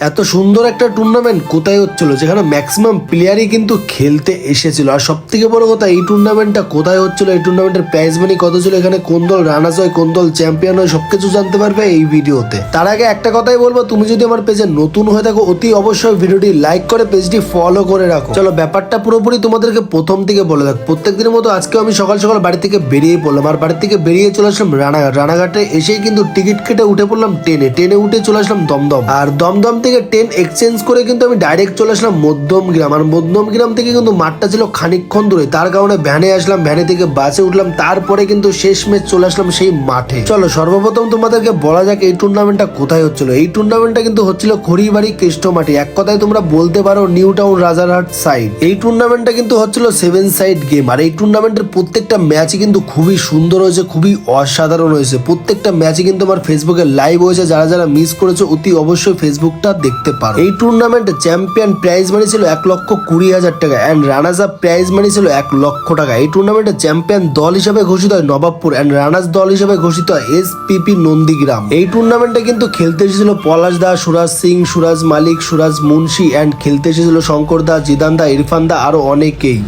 এত সুন্দর একটা টুর্নামেন্ট কোথায় হচ্ছিল, যেখানে ম্যাক্সিমাম প্লেয়ারই কিন্তু খেলতে এসেছিল। আর সব থেকে বড় কথা, এই টুর্নামেন্টটা কোথায় হচ্ছিল, এই টুর্নামেন্টের প্রাইজ মানি কত ছিল, এখানে কোন দল রানার্স হয়, কোন দল চ্যাম্পিয়ন হয়, সবকিছু জানতে পারবে এই ভিডিওতে। তার আগে একটা কথাই বলবো, তুমি যদি আমার পেজে নতুন হয়ে থাকো অতি অবশ্যই ভিডিওটি লাইক করে পেজটি ফলো করে রাখো। চলো ব্যাপারটা পুরোপুরি তোমাদেরকে প্রথম থেকে বলে থাক। প্রত্যেকদিনের মতো আজকেও আমি সকাল সকাল বাড়ি থেকে বেরিয়ে পড়লাম, আর বাড়ি থেকে বেরিয়ে চলে আসলাম রানাঘাটে এসেই কিন্তু টিকিট কেটে উঠে পড়লাম ট্রেনে উঠে চলে আসলাম দমদম। আর দমদম থেকে ট্রেন এক্সচেঞ্জ করে কিন্তু আমি ডাইরেক্ট চলে আসলাম মধ্যমগ্রাম। আর মধ্যমগ্রাম থেকে কিন্তু মাঠটা ছিল খানিকক্ষণ দূরে, তার কারণে ভ্যানে আসলাম, ভ্যানে থেকে বাসে উঠলাম, তারপরে কিন্তু শেষ ম্যাচ চলে আসলাম সেই মাঠে। চলো সর্বপ্রথম তোমাদেরকে বলা যাক এই টুর্নামেন্টটা কোথায় হচ্ছিল। এই টুর্নামেন্টটা কিন্তু হচ্ছিল খড়িবাড়ি কেষ্ট মাঠে, এক কথায় তোমরা বলতে পারো নিউ টাউন রাজারহাট সাইড। এই টুর্নামেন্টটা কিন্তু হচ্ছিল 7 সাইড গেম। আর এই টুর্নামেন্টের প্রত্যেকটা ম্যাচই কিন্তু খুবই সুন্দর হয়েছে, খুবই অসাধারণ হয়েছে। প্রত্যেকটা ম্যাচই কিন্তু আমার ফেসবুকে লাইভ হয়েছে, যারা যারা মিস করেছে অতি অবশ্যই ফেসবুকটা দেখতে পারো। এই টুর্নামেন্টে চ্যাম্পিয়ন প্রাইজ মানি ছিল 1,20,000 টাকা and runners up prize money ছিল 1 লক্ষ টাকা। এই টুর্নামেন্টে চ্যাম্পিয়ন দল হিসেবে ঘোষিত হয় নবাবপুর এন্ড রানার্স দল হিসেবে ঘোষিত হয় SPP নন্দীগ্রাম। এই টুর্নামেন্টে কিন্তু খেলতে এসেছিল পলাশ দা, সুরাজ সিং, সুরাজ মালিক, সুরাজ মুন্সি এন্ড খেলতে এসেছিল শঙ্কর দা, জিদান দা, ইরফান দা, আরো অনেকেই।